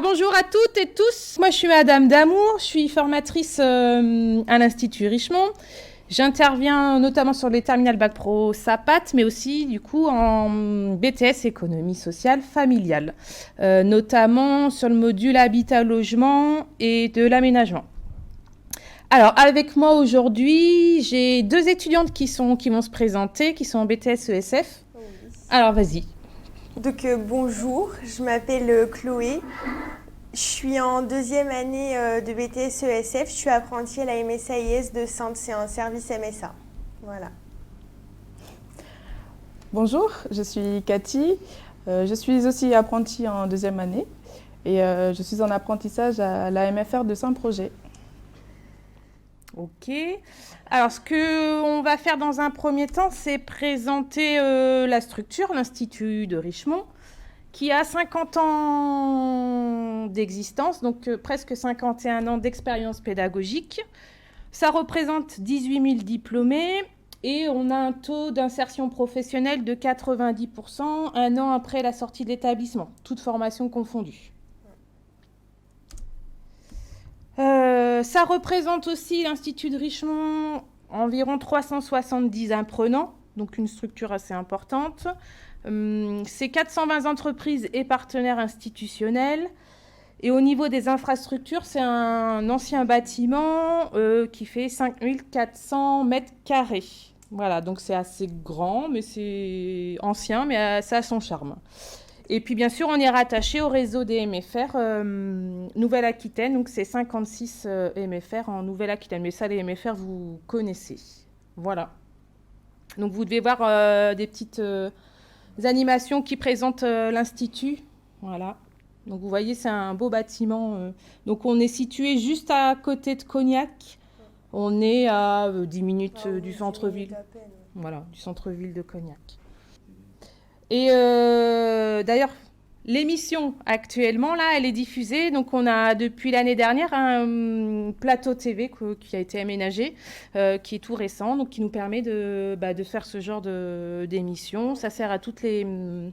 Bonjour à toutes et tous, moi je suis Madame Damour, je suis formatrice à l'Institut Richemont. J'interviens notamment sur les terminales Bac Pro SAPAT, mais aussi du coup en BTS économie sociale familiale, notamment sur le module habitat logement et de l'aménagement. Alors avec moi aujourd'hui, j'ai deux étudiantes qui vont se présenter, qui sont en BTS ESF. Oui. Alors vas-y. Donc bonjour, je m'appelle Chloé. Je suis en deuxième année de BTS ESF. Je suis apprentie à la MSAIS de Saintes, c'est un service MSA. Voilà. Bonjour, je suis Cathy. Je suis aussi apprentie en deuxième année et je suis en apprentissage à la MFR de Saint-Projet. Ok. Alors, ce qu'on va faire dans un premier temps, c'est présenter la structure, l'Institut de Richemont, qui a 50 ans d'existence, donc presque 51 ans d'expérience pédagogique. Ça représente 18 000 diplômés et on a un taux d'insertion professionnelle de 90% un an après la sortie de l'établissement, toutes formations confondues. Ça représente aussi l'Institut de Richemont environ 370 apprenants, donc une structure assez importante. C'est 420 entreprises et partenaires institutionnels. Et au niveau des infrastructures, c'est un ancien bâtiment qui fait 5400 mètres carrés. Voilà, donc c'est assez grand, mais c'est ancien, mais ça a son charme. Et puis, bien sûr, on est rattaché au réseau des MFR Nouvelle-Aquitaine. Donc, c'est 56 MFR en Nouvelle-Aquitaine. Mais ça, les MFR, vous connaissez. Voilà. Donc, vous devez voir des petites animations qui présentent l'Institut. Voilà. Donc, vous voyez, c'est un beau bâtiment. Donc, on est situé juste à côté de Cognac. On est à 10 minutes du centre-ville. Voilà, du centre-ville de Cognac. Et d'ailleurs, l'émission actuellement, là, elle est diffusée. Donc, on a depuis l'année dernière un plateau TV qui a été aménagé, qui est tout récent, donc qui nous permet de faire ce genre d'émission. Ça sert à toutes les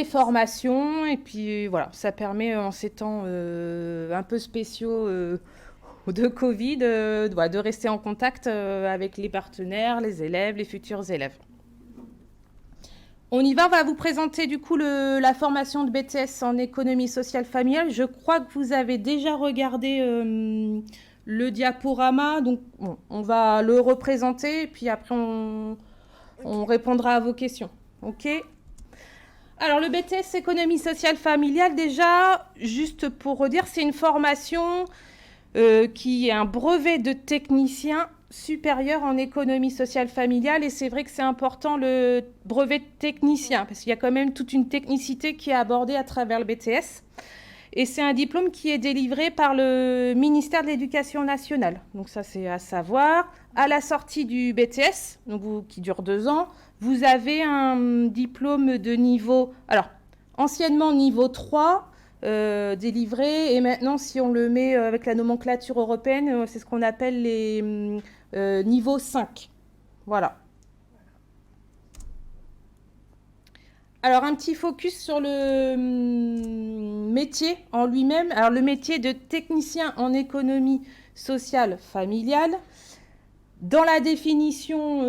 formations. Et puis, voilà, ça permet en ces temps un peu spéciaux de Covid de rester en contact avec les partenaires, les élèves, les futurs élèves. On y va, on va vous présenter du coup la formation de BTS en économie sociale familiale. Je crois que vous avez déjà regardé le diaporama, donc bon, on va le représenter et puis après on répondra à vos questions. Ok ? Alors le BTS économie sociale familiale, déjà, juste pour redire, c'est une formation qui est un brevet de technicien supérieur en économie sociale familiale, et c'est vrai que c'est important le brevet de technicien parce qu'il y a quand même toute une technicité qui est abordée à travers le BTS, et c'est un diplôme qui est délivré par le ministère de l'Éducation nationale. Donc ça, c'est à savoir. À la sortie du BTS, donc qui dure 2 ans, vous avez un diplôme de niveau, alors anciennement niveau 3, délivré, et maintenant, si on le met avec la nomenclature européenne, c'est ce qu'on appelle les niveau 5. Voilà. Alors, un petit focus sur le métier en lui-même. Alors, le métier de technicien en économie sociale familiale, dans la définition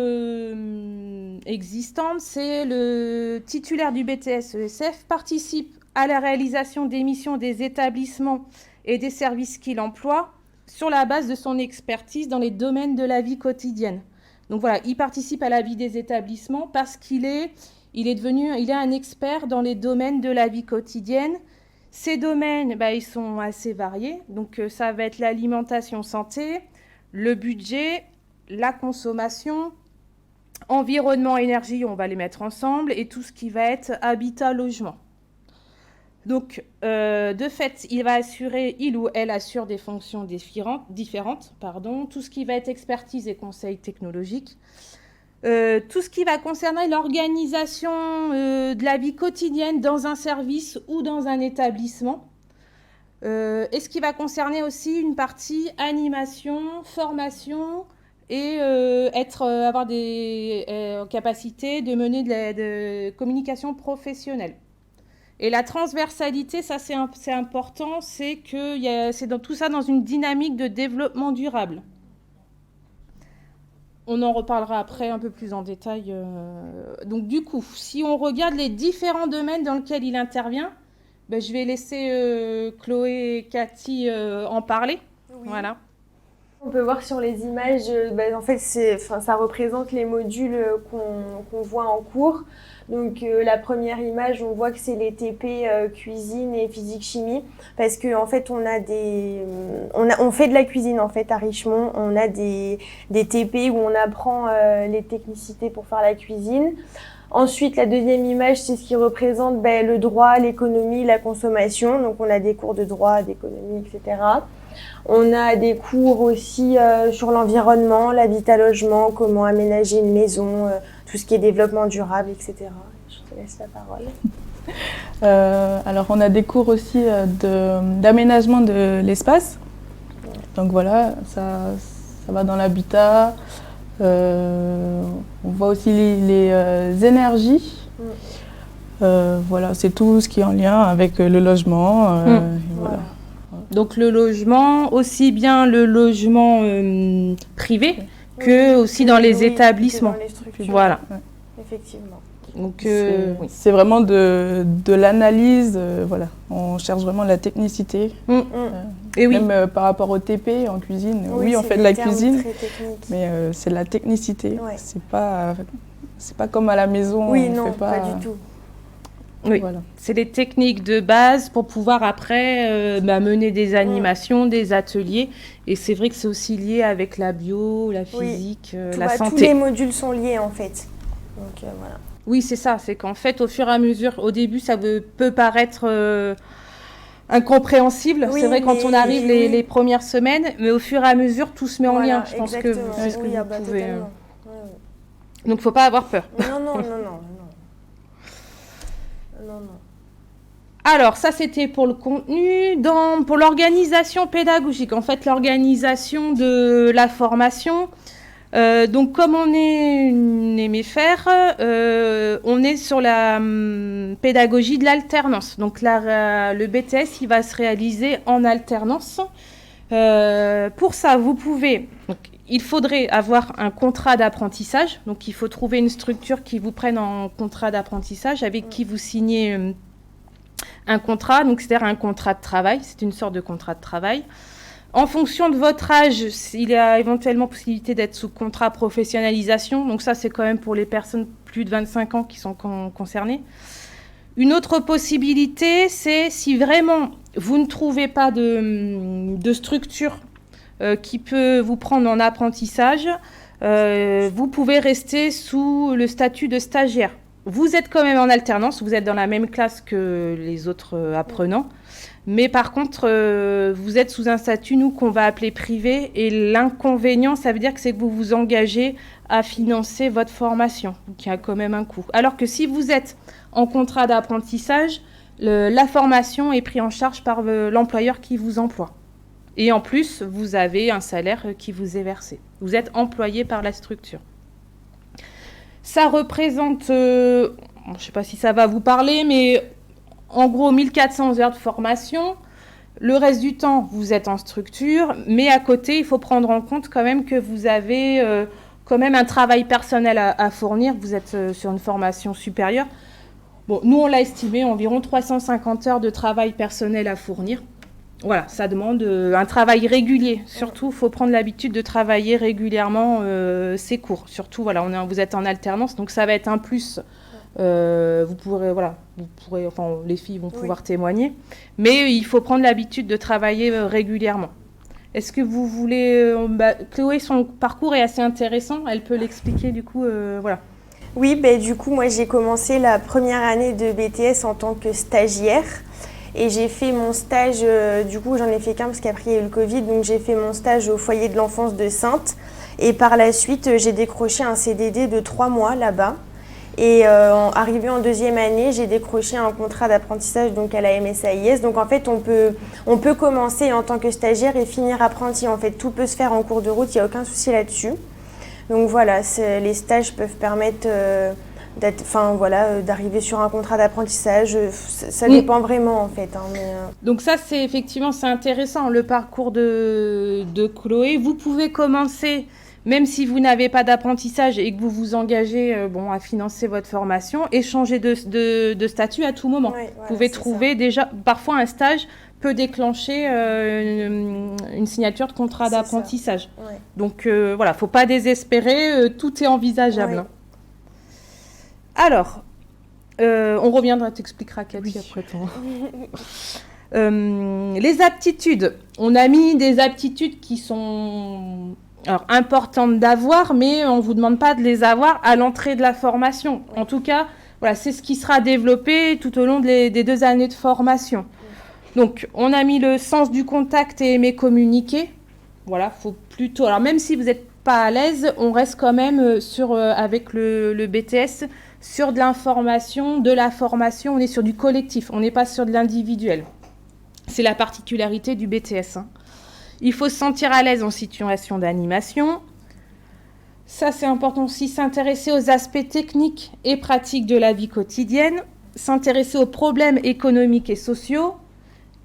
existante, c'est le titulaire du BTS ESF participe à la réalisation des missions des établissements et des services qu'il emploie sur la base de son expertise dans les domaines de la vie quotidienne. Donc voilà, il participe à la vie des établissements parce qu'il est un expert dans les domaines de la vie quotidienne. Ces domaines, ils sont assez variés. Donc ça va être l'alimentation santé, le budget, la consommation, environnement, énergie, on va les mettre ensemble, et tout ce qui va être habitat, logement. Donc, de fait, il ou elle assure des fonctions différentes, tout ce qui va être expertise et conseil technologique, tout ce qui va concerner l'organisation de la vie quotidienne dans un service ou dans un établissement, et ce qui va concerner aussi une partie animation, formation, et avoir des capacités de mener de communication professionnelle. Et la transversalité, ça c'est important, c'est que c'est dans tout ça dans une dynamique de développement durable. On en reparlera après un peu plus en détail. Donc du coup, si on regarde les différents domaines dans lesquels il intervient, ben, je vais laisser Chloé et Cathy en parler. Oui. Voilà. On peut voir sur les images, en fait, ça représente les modules qu'on voit en cours. Donc la première image, on voit que c'est les TP cuisine et physique-chimie, parce que en fait, on fait de la cuisine en fait à Richemont. On a des TP où on apprend les technicités pour faire la cuisine. Ensuite, la deuxième image, c'est ce qui représente le droit, l'économie, la consommation. Donc on a des cours de droit, d'économie, etc. On a des cours aussi sur l'environnement, l'habitat-logement, comment aménager une maison, tout ce qui est développement durable, etc. Je te laisse la parole. Alors, on a des cours aussi d'aménagement de l'espace. Donc voilà, ça va dans l'habitat. On voit aussi les énergies. Voilà, c'est tout ce qui est en lien avec le logement. Voilà. Donc le logement, aussi bien le logement privé que aussi dans les établissements. Dans les structures. Voilà. Ouais. Effectivement. Donc oui. C'est vraiment de l'analyse. Voilà. On cherche vraiment la technicité. Et oui. Même par rapport au TP en cuisine. Oui, on fait de la cuisine, mais c'est de la technicité. Ouais. C'est pas comme à la maison. Oui, on non, fait pas du tout. Oui, voilà. C'est des techniques de base pour pouvoir après mener des animations, des ateliers. Et c'est vrai que c'est aussi lié avec la bio, la physique, la santé. Tous les modules sont liés en fait. Donc voilà. Oui, c'est ça. C'est qu'en fait, au fur et à mesure, au début, ça peut paraître incompréhensible. Oui, c'est vrai quand on arrive les premières semaines, mais au fur et à mesure, tout se met en lien. Je pense que vous pouvez. Totalement. Donc, il ne faut pas avoir peur. Non. Alors, ça, c'était pour le contenu. Pour l'organisation pédagogique, en fait, l'organisation de la formation. Donc, comme on est une MFR, on est sur la pédagogie de l'alternance. Donc, le BTS, il va se réaliser en alternance. Pour ça, vous pouvez... Donc, il faudrait avoir un contrat d'apprentissage. Donc, il faut trouver une structure qui vous prenne en contrat d'apprentissage avec qui vous signez un contrat. Donc, c'est-à-dire un contrat de travail. C'est une sorte de contrat de travail. En fonction de votre âge, il y a éventuellement possibilité d'être sous contrat professionnalisation. Donc, ça, c'est quand même pour les personnes plus de 25 ans qui sont concernées. Une autre possibilité, c'est si vraiment vous ne trouvez pas de structure qui peut vous prendre en apprentissage, vous pouvez rester sous le statut de stagiaire. Vous êtes quand même en alternance, vous êtes dans la même classe que les autres apprenants, mais par contre, vous êtes sous un statut, nous, qu'on va appeler privé, et l'inconvénient, ça veut dire que c'est que vous vous engagez à financer votre formation, qui a quand même un coût. Alors que si vous êtes en contrat d'apprentissage, la formation est prise en charge par l'employeur qui vous emploie. Et en plus, vous avez un salaire qui vous est versé. Vous êtes employé par la structure. Ça représente, je ne sais pas si ça va vous parler, mais en gros 1400 heures de formation. Le reste du temps, vous êtes en structure, mais à côté, il faut prendre en compte quand même que vous avez quand même un travail personnel à fournir. Vous êtes sur une formation supérieure. Bon, nous, on l'a estimé environ 350 heures de travail personnel à fournir. Voilà, ça demande un travail régulier. Surtout, il faut prendre l'habitude de travailler régulièrement ces cours. Surtout, voilà, vous êtes en alternance, donc ça va être un plus. Vous pourrez, enfin, les filles vont pouvoir témoigner. Mais il faut prendre l'habitude de travailler régulièrement. Est-ce que vous voulez... Chloé, son parcours est assez intéressant. Elle peut l'expliquer, du coup, voilà. Oui, du coup, moi, j'ai commencé la première année de BTS en tant que stagiaire. Et j'ai fait mon stage, du coup j'en ai fait qu'un parce qu'après il y a eu le Covid, donc j'ai fait mon stage au foyer de l'enfance de Saintes. Et par la suite, j'ai décroché un CDD de 3 mois là-bas. Et arrivé en deuxième année, j'ai décroché un contrat d'apprentissage donc à la MSAIS. Donc en fait, on peut commencer en tant que stagiaire et finir apprenti. En fait, tout peut se faire en cours de route, il n'y a aucun souci là-dessus. Donc voilà, les stages peuvent permettre d'arriver sur un contrat d'apprentissage. Ça dépend vraiment en fait. Donc ça, c'est intéressant, le parcours de Chloé. Vous pouvez commencer, même si vous n'avez pas d'apprentissage et que vous vous engagez à financer votre formation, et changer de statut à tout moment. Vous pouvez trouver déjà, parfois un stage peut déclencher une signature de contrat d'apprentissage. Ouais. Donc voilà, faut pas désespérer, tout est envisageable. Ouais. Alors, on reviendra, t'expliqueras Cathy après toi. Les aptitudes. On a mis des aptitudes qui sont importantes d'avoir, mais on ne vous demande pas de les avoir à l'entrée de la formation. Ouais. En tout cas, voilà, c'est ce qui sera développé tout au long des 2 années de formation. Ouais. Donc, on a mis le sens du contact et aimer communiquer. Voilà, faut plutôt... Alors, même si vous n'êtes pas à l'aise, on reste quand même avec le BTS sur de l'information, de la formation. On est sur du collectif, on n'est pas sur de l'individuel. C'est la particularité du BTS. Il faut se sentir à l'aise en situation d'animation. Ça, c'est important aussi, s'intéresser aux aspects techniques et pratiques de la vie quotidienne, s'intéresser aux problèmes économiques et sociaux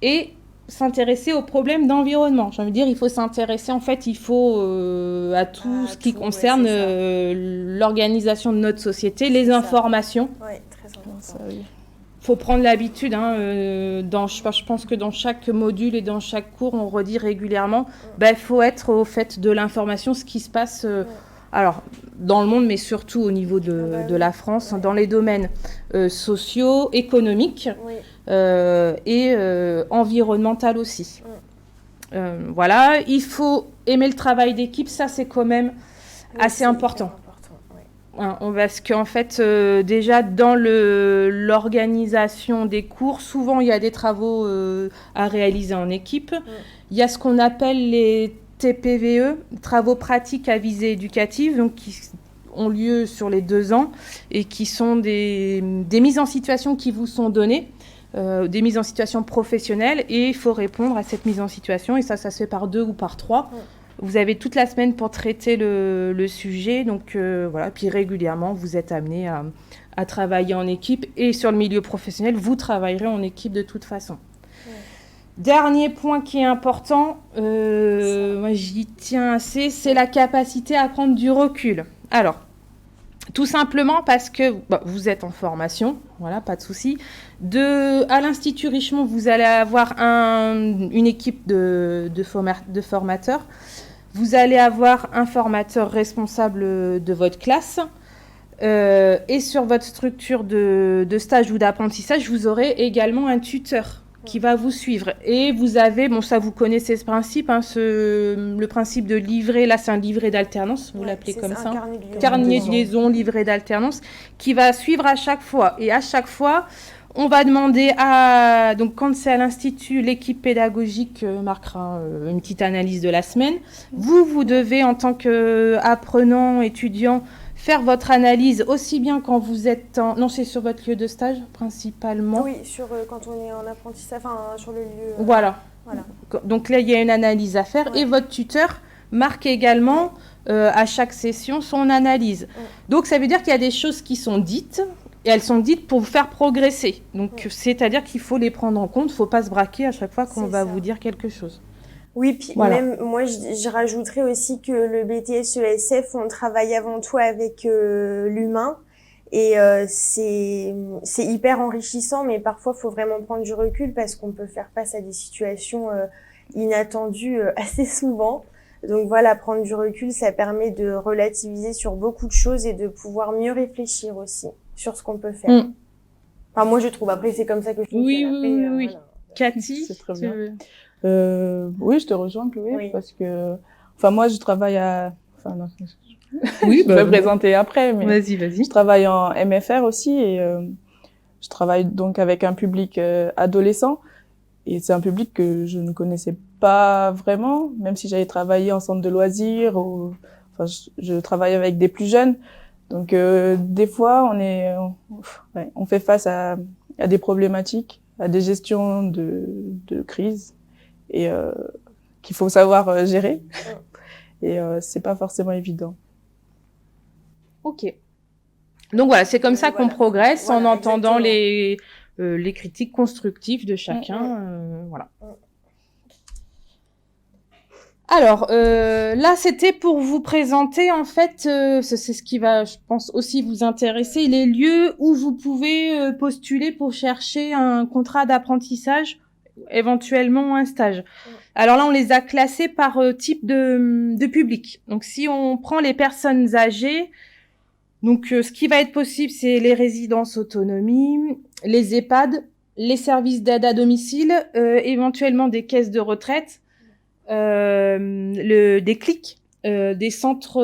et s'intéresser aux problèmes d'environnement. J'ai envie de dire, il faut s'intéresser, en fait, à tout ce qui concerne l'organisation de notre société, les informations. Oui, très important. Il faut prendre l'habitude, je pense que dans chaque module et dans chaque cours, on redit régulièrement, faut être au fait de l'information, ce qui se passe alors, dans le monde, mais surtout au niveau de la France, dans les domaines sociaux, économiques et environnemental aussi. Voilà, il faut aimer le travail d'équipe, ça c'est quand même assez important. Parce qu'en fait, déjà dans l'organisation des cours, souvent il y a des travaux à réaliser en équipe. Il y a ce qu'on appelle les TPVE, travaux pratiques à visée éducative, donc qui ont lieu sur les 2 ans et qui sont des mises en situation qui vous sont données, des mises en situation professionnelles, et il faut répondre à cette mise en situation, et ça se fait par 2 ou par 3. Vous avez toute la semaine pour traiter le sujet, donc voilà, puis régulièrement vous êtes amené à travailler en équipe, et sur le milieu professionnel, vous travaillerez en équipe de toute façon. Dernier point qui est important, moi j'y tiens assez, c'est la capacité à prendre du recul. Alors, tout simplement parce que vous êtes en formation, voilà, pas de souci. À l'Institut Richemont, vous allez avoir une équipe de formateurs. Vous allez avoir un formateur responsable de votre classe. Et sur votre structure de stage ou d'apprentissage, vous aurez également un tuteur qui va vous suivre. Et vous avez, ça vous connaissez ce principe, le principe de livret, là c'est un livret d'alternance, vous l'appelez comme ça. Carnet de liaison, livret d'alternance, qui va suivre à chaque fois. Et à chaque fois, on va demander donc quand c'est à l'Institut, l'équipe pédagogique marquera une petite analyse de la semaine. Vous devez, en tant qu'apprenant, étudiant, faire votre analyse aussi bien quand vous êtes Non, c'est sur votre lieu de stage, principalement. Oui, quand on est en apprentissage, sur le lieu... Voilà. Donc là, il y a une analyse à faire. Et votre tuteur marque également à chaque session son analyse. Donc, ça veut dire qu'il y a des choses qui sont dites, et elles sont dites pour vous faire progresser. Donc, c'est-à-dire qu'il faut les prendre en compte. Il ne faut pas se braquer à chaque fois qu'on va vous dire quelque chose. Oui, puis même moi, je rajouterais aussi que le BTS ESF, on travaille avant tout avec l'humain, et c'est hyper enrichissant, mais parfois, il faut vraiment prendre du recul parce qu'on peut faire face à des situations inattendues assez souvent. Donc voilà, prendre du recul, ça permet de relativiser sur beaucoup de choses et de pouvoir mieux réfléchir aussi sur ce qu'on peut faire. Enfin, moi, je trouve. Après, c'est comme ça que je trouve. Oui. Voilà. Cathy, c'est très bien. Oui, je te rejoins, Chloé, parce que, moi, je travaille je vais me présenter après, mais vas-y. Je travaille en MFR aussi, et je travaille donc avec un public adolescent, et c'est un public que je ne connaissais pas vraiment, même si j'avais travaillé en centre de loisirs, je travaille avec des plus jeunes. Donc des fois, on fait face à des problématiques, à des gestions de crise, et qu'il faut savoir gérer. Et c'est pas forcément évident. Ok. Donc voilà, c'est comme ça qu'on Voilà. progresse en Voilà, entendant exactement. les critiques constructives de chacun. Voilà. Alors, là, c'était pour vous présenter, en fait, c'est ce qui va, je pense, aussi vous intéresser, les lieux où vous pouvez postuler pour chercher un contrat d'apprentissage, éventuellement un stage. Alors là, on les a classés par type de public. Donc, si on prend les personnes âgées, donc ce qui va être possible, c'est les résidences autonomie, les EHPAD, les services d'aide à domicile, éventuellement des caisses de retraite, des CLIC, des centres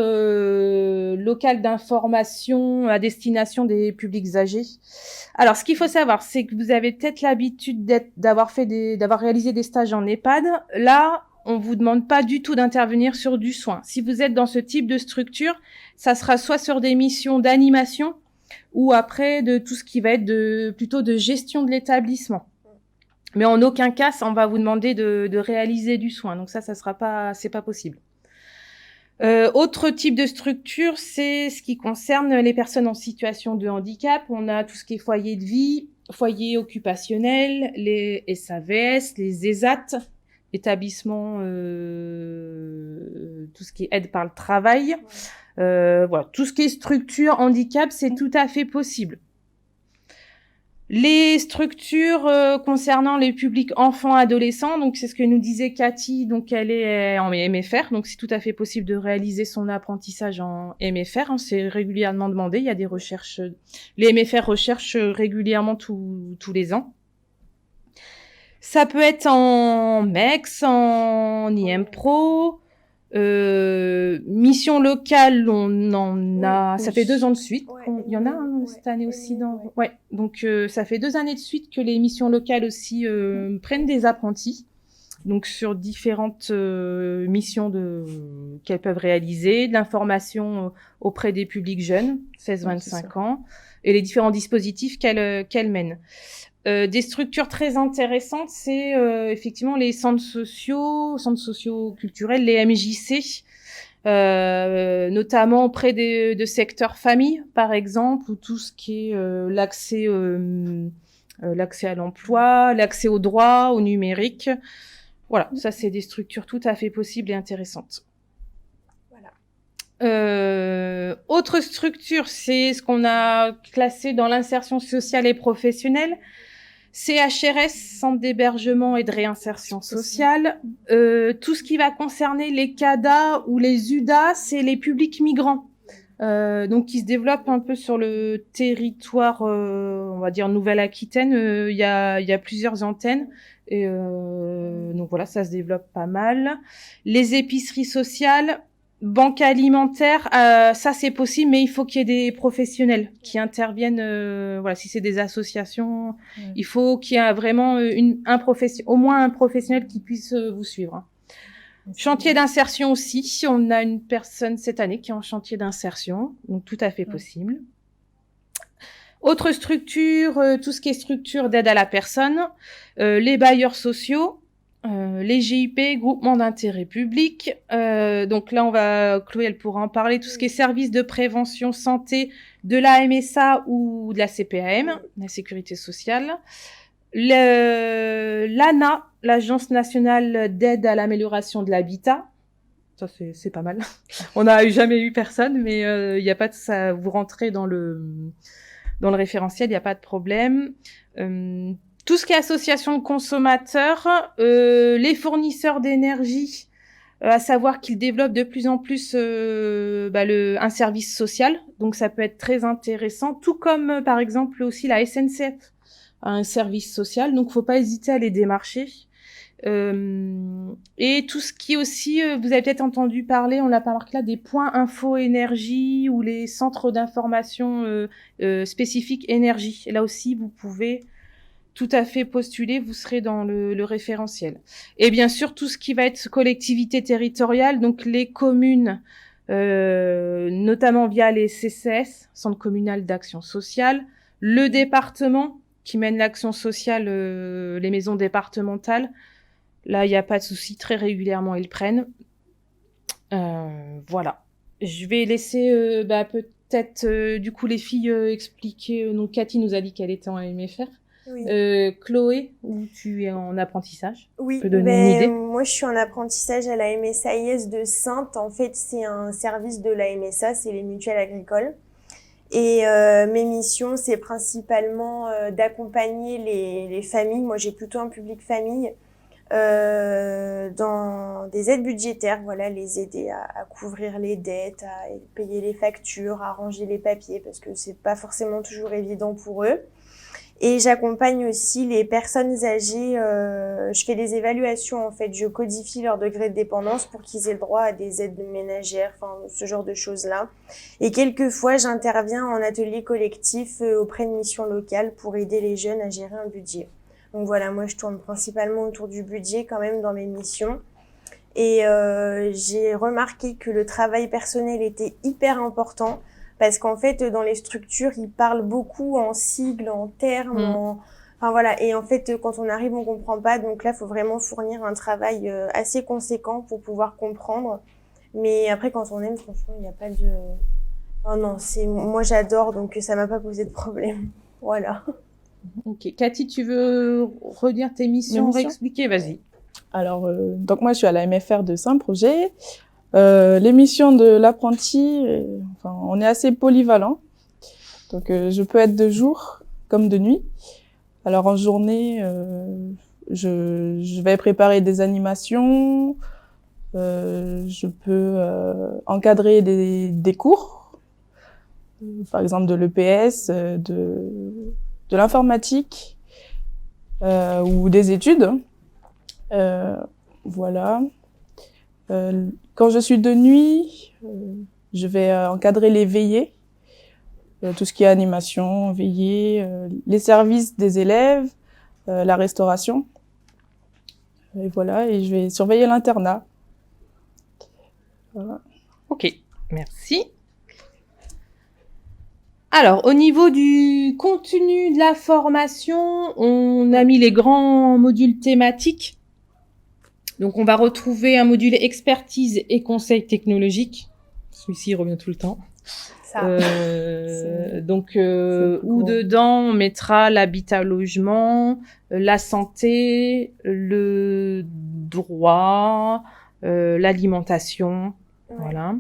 locaux d'information à destination des publics âgés. Alors, ce qu'il faut savoir, c'est que vous avez peut-être l'habitude d'avoir réalisé des stages en EHPAD. Là, on vous demande pas du tout d'intervenir sur du soin. Si vous êtes dans ce type de structure, ça sera soit sur des missions d'animation ou après de tout ce qui va être plutôt de gestion de l'établissement. Mais en aucun cas, on va vous demander de réaliser du soin. Donc ça c'est pas possible. Autre type de structure, c'est ce qui concerne les personnes en situation de handicap. On a tout ce qui est foyer de vie, foyer occupationnel, les SAVS, les ESAT, établissements, tout ce qui est aide par le travail. Voilà, tout ce qui est structure handicap, c'est tout à fait possible. Les structures concernant les publics enfants-adolescents, donc c'est ce que nous disait Cathy, donc elle est en MFR, donc c'est tout à fait possible de réaliser son apprentissage en MFR, hein, c'est régulièrement demandé, il y a des recherches, les MFR recherchent régulièrement tous les ans. Ça peut être en MEX, en IMPRO, mission locale, on en a, ça fait 2 ans de suite. Il y en a cette année aussi donc ça fait 2 années de suite que les missions locales aussi prennent des apprentis. Donc sur différentes missions qu'elles peuvent réaliser, de l'information auprès des publics jeunes, 16-25 ans, et les différents dispositifs qu'elles mènent. Des structures très intéressantes, c'est effectivement les centres sociaux culturels, les MJC, notamment auprès de secteurs famille, par exemple, ou tout ce qui est l'accès à l'emploi, l'accès aux droits, au numérique. Voilà, ça c'est des structures tout à fait possibles et intéressantes. Autre structure, c'est ce qu'on a classé dans l'insertion sociale et professionnelle. CHRS, Centre d'hébergement et de réinsertion sociale. Tout ce qui va concerner les CADA ou les UDA, c'est les publics migrants. Donc qui se développent un peu sur le territoire, on va dire Nouvelle-Aquitaine. Il y a plusieurs antennes. Et donc voilà, ça se développe pas mal. Les épiceries sociales, banque alimentaire, ça c'est possible, mais il faut qu'il y ait des professionnels qui interviennent. Voilà, si c'est des associations, il faut qu'il y ait vraiment au moins un professionnel qui puisse vous suivre. Hein. Chantier d'insertion aussi. On a une personne cette année qui est en chantier d'insertion, donc tout à fait possible. Autre structure, tout ce qui est structure d'aide à la personne, les bailleurs sociaux. Les GIP, groupements d'intérêt public. Donc là, Chloé, elle pourra en parler. Tout ce qui est service de prévention santé de la MSA ou de la CPAM, la Sécurité sociale. L'ANA, l'Agence nationale d'aide à l'amélioration de l'habitat. Ça, c'est pas mal. On n'a jamais eu personne, mais il n'y a pas de ça. Vous rentrez dans le référentiel, il n'y a pas de problème. Tout ce qui est association de consommateurs, les fournisseurs d'énergie, à savoir qu'ils développent de plus en plus un service social, donc ça peut être très intéressant, tout comme par exemple aussi la SNCF a un service social, donc faut pas hésiter à les démarcher. Et tout ce qui est aussi, vous avez peut-être entendu parler, on l'a pas marqué là, des points info énergie ou les centres d'information spécifiques énergie. Et là aussi, vous pouvez tout à fait postuler, vous serez dans le référentiel. Et bien sûr, tout ce qui va être collectivité territoriale, donc les communes, notamment via les CCS, Centre communal d'action sociale, le département qui mène l'action sociale, les maisons départementales. Là, il n'y a pas de souci, très régulièrement, ils prennent. Voilà. Je vais laisser peut-être, du coup, les filles expliquer. Donc, Cathy nous a dit qu'elle était en MFR. Oui. Chloé, où tu es en apprentissage? Oui, Tu peux donner une idée? moi je suis en apprentissage à la MSA IS de Saintes. En fait, c'est un service de la MSA, c'est les mutuelles agricoles. Et mes missions, c'est principalement d'accompagner les familles. Moi, j'ai plutôt un public famille dans des aides budgétaires. Voilà, les aider à couvrir les dettes, à payer les factures, à ranger les papiers, parce que c'est pas forcément toujours évident pour eux. Et j'accompagne aussi les personnes âgées. Je fais des évaluations, en fait. Je codifie leur degré de dépendance pour qu'ils aient le droit à des aides ménagères, enfin, ce genre de choses-là. Et quelquefois, j'interviens en atelier collectif auprès de missions locales pour aider les jeunes à gérer un budget. Donc voilà, moi, je tourne principalement autour du budget quand même dans mes missions. Et j'ai remarqué que le travail personnel était hyper important. Parce qu'en fait, dans les structures, ils parlent beaucoup en sigles, en termes, enfin voilà. Et en fait, quand on arrive, on comprend pas. Donc là, il faut vraiment fournir un travail assez conséquent pour pouvoir comprendre. Mais après, quand on aime, franchement, il n'y a pas de... Oh non, moi j'adore, donc ça m'a pas posé de problème. Voilà. Ok. Cathy, tu veux redire tes missions, réexpliquer? Vas-y. Alors, donc moi, je suis à la MFR de Saint-Projet. Les missions de l'apprenti, enfin, on est assez polyvalent. Donc, je peux être de jour comme de nuit. Alors, en journée, je vais préparer des animations. Je peux encadrer des cours, par exemple de l'EPS, de l'informatique ou des études. Voilà. Quand je suis de nuit, je vais encadrer les veillées, tout ce qui est animation, veillée, les services des élèves, la restauration. Et voilà, et je vais surveiller l'internat. Voilà. Ok, merci. Alors, au niveau du contenu de la formation, on a mis les grands modules thématiques. Donc, on va retrouver un module expertise et conseil technologique. Celui-ci revient tout le temps. Ça. Donc, où dedans, on mettra l'habitat logement, la santé, le droit, l'alimentation. Ouais. Voilà.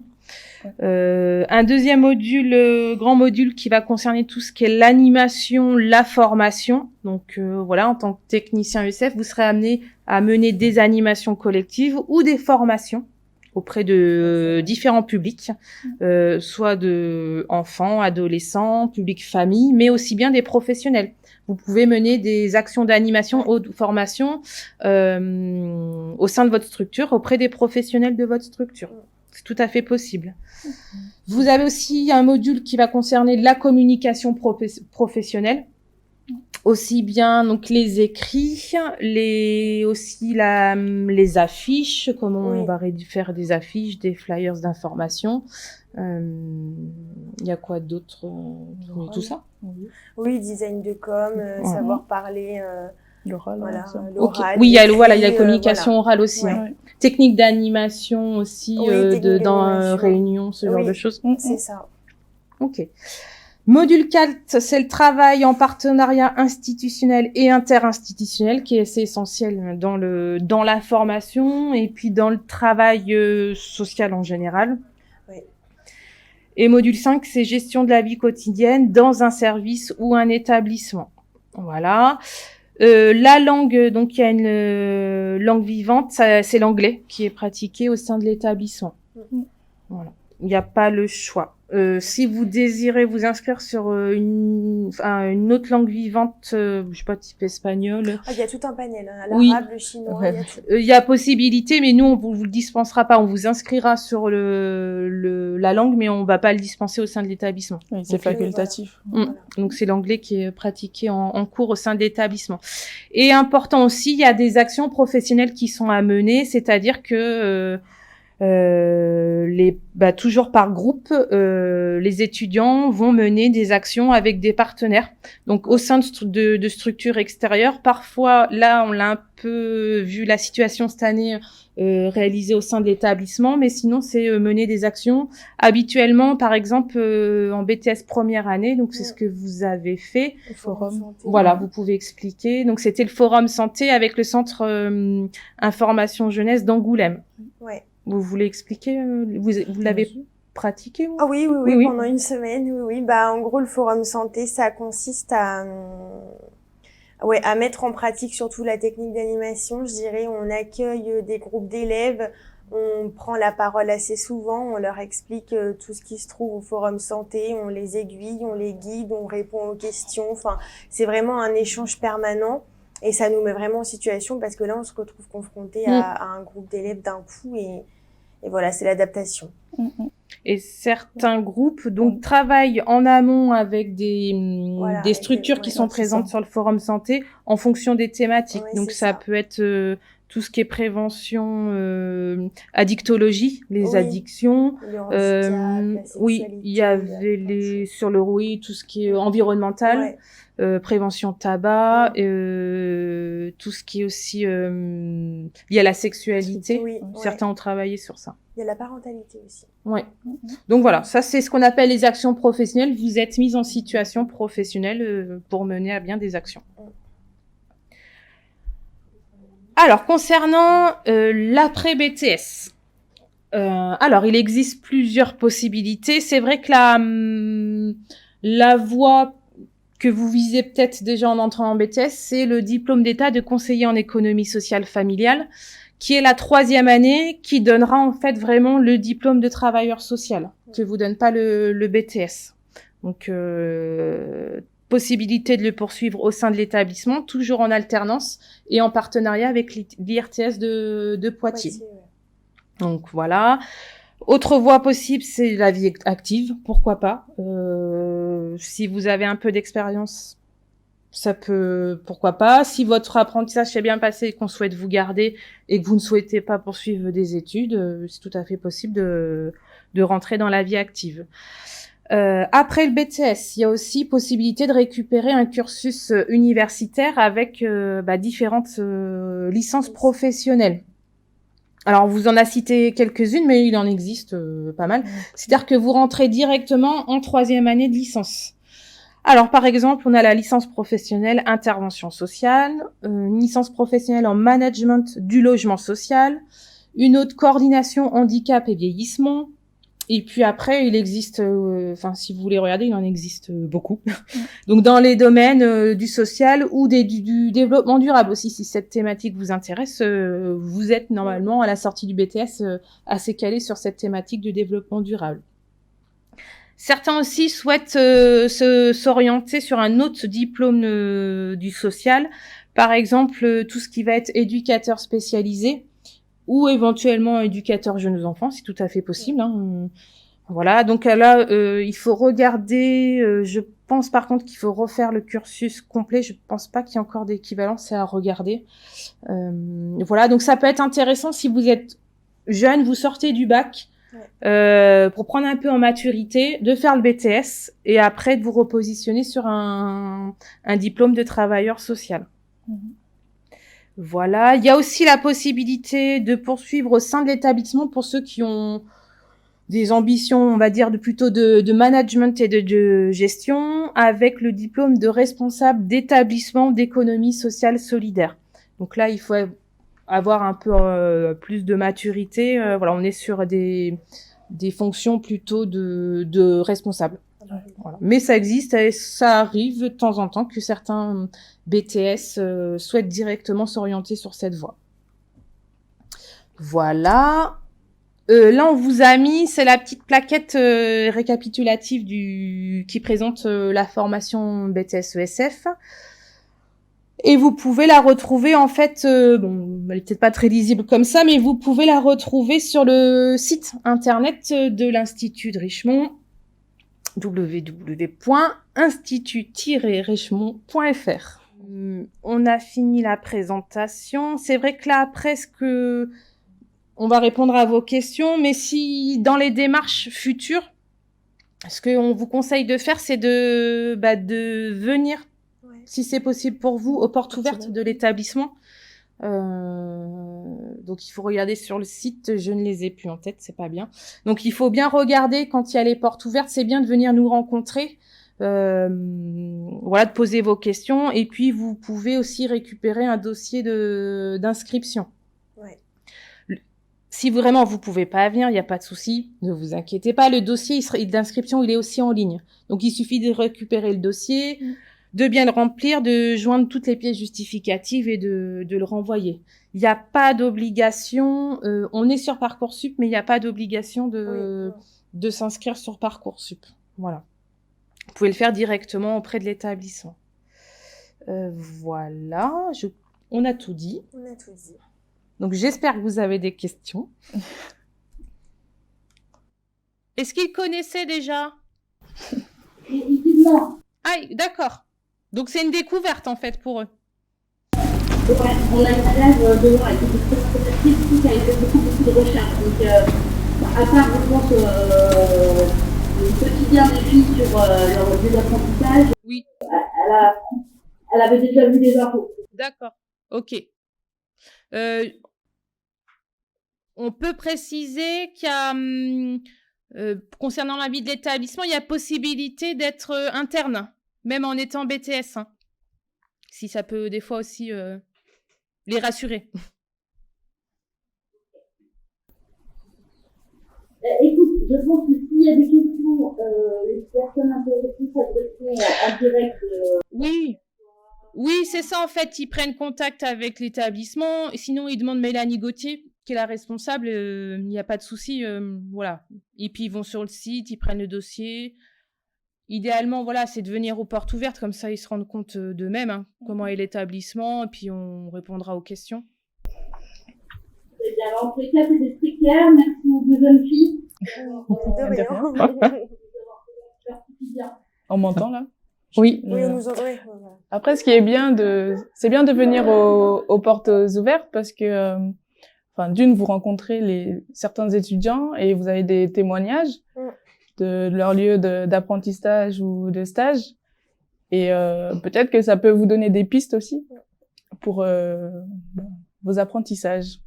Un deuxième module, grand module qui va concerner tout ce qui est l'animation, la formation. Donc voilà, en tant que technicien ESF, vous serez amené à mener des animations collectives ou des formations auprès de différents publics, soit de enfants, adolescents, public famille, mais aussi bien des professionnels. Vous pouvez mener des actions d'animation ou de formation au sein de votre structure, auprès des professionnels de votre structure. C'est tout à fait possible. Vous avez aussi un module qui va concerner la communication professionnelle, aussi bien donc les écrits, aussi les affiches, comment on va faire des affiches, des flyers d'information. Il y a quoi d'autre? Tout ça? Oui, design de com, savoir parler. L'oral. Voilà, okay. Oui, il y a la communication orale aussi. Ouais. Hein. Technique d'animation aussi, dans réunion, ce genre de choses. C'est ça. Ok. Module 4, c'est le travail en partenariat institutionnel et interinstitutionnel qui est assez essentiel dans la formation et puis dans le travail social en général. Oui. Et module 5, c'est gestion de la vie quotidienne dans un service ou un établissement. Voilà. La langue, donc il y a une langue vivante, c'est l'anglais qui est pratiqué au sein de l'établissement. Voilà. Il n'y a pas le choix. Si vous désirez vous inscrire sur une autre langue vivante, je sais pas, type espagnol. Il y a tout un panel, hein, l'arabe, le chinois. Il y a possibilité, mais nous on vous le dispensera pas. On vous inscrira sur la langue, mais on va pas le dispenser au sein de l'établissement. Oui, c'est facultatif. Voilà. Donc c'est l'anglais qui est pratiqué en cours au sein de l'établissement. Et important aussi, il y a des actions professionnelles qui sont à mener, c'est-à-dire que Toujours par groupe, les étudiants vont mener des actions avec des partenaires. Donc au sein de structures extérieures, parfois là on l'a un peu vu la situation cette année réalisée au sein de l'établissement, mais sinon c'est mener des actions habituellement, par exemple en BTS première année. Donc c'est ce que vous avez fait. Le forum santé. Voilà, vous pouvez expliquer. Donc c'était le forum santé avec le centre information jeunesse d'Angoulême. Ouais. Vous voulez expliquer vous l'avez pratiqué Ah oui, Oui. Pendant une semaine, oui. En gros, le forum santé, ça consiste à mettre en pratique surtout la technique d'animation. Je dirais, on accueille des groupes d'élèves, on prend la parole assez souvent, on leur explique tout ce qui se trouve au forum santé, on les aiguille, on les guide, on répond aux questions. Enfin, c'est vraiment un échange permanent. Et ça nous met vraiment en situation parce que là, on se retrouve confronté à un groupe d'élèves d'un coup et voilà, c'est l'adaptation. Et certains groupes travaillent en amont avec des structures qui sont présentes sur le forum santé en fonction des thématiques. Ouais, donc ça peut être tout ce qui est prévention, addictologie, les addictions. Le handicap, il y avait sur le tout ce qui est environnemental. Prévention tabac, tout ce qui est aussi lié à la sexualité. Certains ont travaillé sur ça. Il y a la parentalité aussi. Ouais. Donc voilà, ça c'est ce qu'on appelle les actions professionnelles. Vous êtes mis en situation professionnelle pour mener à bien des actions. Alors, concernant l'après-BTS, alors il existe plusieurs possibilités. C'est vrai que la voie que vous visez peut-être déjà en entrant en BTS, c'est le diplôme d'état de conseiller en économie sociale familiale, qui est la 3e année, qui donnera en fait vraiment le diplôme de travailleur social, que vous donne pas le BTS. Donc, possibilité de le poursuivre au sein de l'établissement, toujours en alternance et en partenariat avec l'IRTS de Poitiers. Donc voilà. Autre voie possible, c'est la vie active, pourquoi pas. Si vous avez un peu d'expérience, ça peut, pourquoi pas. Si votre apprentissage s'est bien passé et qu'on souhaite vous garder et que vous ne souhaitez pas poursuivre des études, c'est tout à fait possible de rentrer dans la vie active. Après le BTS, il y a aussi possibilité de récupérer un cursus universitaire avec différentes licences professionnelles. Alors, vous en a cité quelques-unes, mais il en existe pas mal. C'est-à-dire que vous rentrez directement en 3e année de licence. Alors, par exemple, on a la licence professionnelle intervention sociale, une licence professionnelle en management du logement social, une autre coordination handicap et vieillissement. Et puis après, il existe, si vous voulez regarder, il en existe beaucoup. Donc dans les domaines du social ou du développement durable aussi, si cette thématique vous intéresse, vous êtes normalement à la sortie du BTS assez calé sur cette thématique du développement durable. Certains aussi souhaitent s'orienter sur un autre diplôme du social, par exemple tout ce qui va être éducateur spécialisé, ou éventuellement éducateur jeunes enfants, c'est tout à fait possible. Voilà, donc là, il faut regarder, je pense par contre qu'il faut refaire le cursus complet, je pense pas qu'il y ait encore d'équivalent, c'est à regarder. Voilà, donc ça peut être intéressant si vous êtes jeune, vous sortez du bac, pour prendre un peu en maturité, de faire le BTS, et après de vous repositionner sur un diplôme de travailleur social. Voilà, il y a aussi la possibilité de poursuivre au sein de l'établissement pour ceux qui ont des ambitions, on va dire, plutôt de management et de gestion, avec le diplôme de responsable d'établissement d'économie sociale solidaire. Donc là, il faut avoir un peu plus de maturité. Voilà, on est sur des fonctions plutôt de responsable. Voilà. Mais ça existe et ça arrive de temps en temps que certains BTS souhaitent directement s'orienter sur cette voie. Voilà. Là, on vous a mis, c'est la petite plaquette récapitulative qui présente la formation BTS ESF. Et vous pouvez la retrouver en fait, elle est peut-être pas très lisible comme ça, mais vous pouvez la retrouver sur le site internet de l'Institut de Richemont, www.institut-richemont.fr. On a fini la présentation. C'est vrai que là, presque on va répondre à vos questions. Mais si dans les démarches futures, ce qu'on vous conseille de faire, c'est de venir, si c'est possible pour vous, aux portes ouvertes de l'établissement. Donc il faut regarder sur le site, je ne les ai plus en tête, c'est pas bien. Donc il faut bien regarder quand il y a les portes ouvertes, c'est bien de venir nous rencontrer, de poser vos questions, et puis vous pouvez aussi récupérer un dossier d'inscription. Ouais. Si vraiment vous pouvez pas venir, il n'y a pas de souci, ne vous inquiétez pas, le dossier d'inscription il est aussi en ligne. Donc il suffit de récupérer le dossier, de bien le remplir, de joindre toutes les pièces justificatives et de le renvoyer. Il n'y a pas d'obligation, on est sur Parcoursup, mais il n'y a pas d'obligation de s'inscrire sur Parcoursup. Voilà. Vous pouvez le faire directement auprès de l'établissement. Voilà, on a tout dit. On a tout dit. Donc j'espère que vous avez des questions. Est-ce qu'ils connaissaient déjà? Ah, d'accord. Donc c'est une découverte en fait pour eux. Ouais, on a une élève de moi qui était très sympathique, qui a fait beaucoup de recherches. Donc, à part, je pense, le quotidien des filles sur leur lieu d'apprentissage, oui. Elle avait déjà vu des infos. D'accord, ok. On peut préciser qu'il y a, concernant la vie de l'établissement, il y a possibilité d'être interne, même en étant BTS. Hein, si ça peut des fois aussi les rassurer. Écoute, je pense que s'il y a des questions, les personnes intéressées s'adresseront en direct. Oui, c'est ça en fait. Ils prennent contact avec l'établissement. Sinon, ils demandent Mélanie Gauthier, qui est la responsable. Il n'y a pas de souci. Voilà. Et puis, ils vont sur le site, ils prennent le dossier. Idéalement, voilà, c'est de venir aux portes ouvertes. Comme ça, ils se rendent compte d'eux-mêmes, comment est l'établissement. Et puis, on répondra aux questions. Très bien. Alors, en tous les cas, c'était très clair. Merci aux deux jeunes filles. On m'entend là? Oui. Oui, on nous entend. Après, ce qui est bien c'est bien de venir aux portes ouvertes parce que, d'une, vous rencontrez certains étudiants et vous avez des témoignages de leur lieu d'apprentissage ou de stage. Et peut-être que ça peut vous donner des pistes aussi pour vos apprentissages.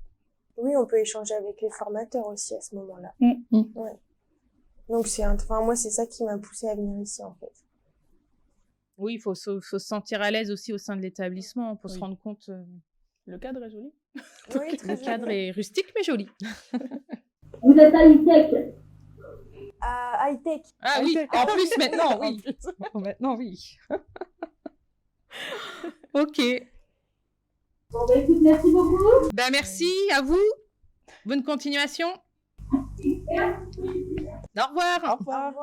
Oui, on peut échanger avec les formateurs aussi à ce moment-là. Ouais. Donc, moi, c'est ça qui m'a poussée à venir ici, en fait. Oui, il faut se sentir à l'aise aussi au sein de l'établissement pour se rendre compte. Le cadre est joli. Oui, très Le cadre est rustique, mais joli. Vous êtes à high-tech. High-tech. Ah oui, en plus maintenant, oui. Maintenant, oui. Ok. Bon, bah écoute, merci beaucoup. Merci à vous. Bonne continuation. Au revoir. Au revoir.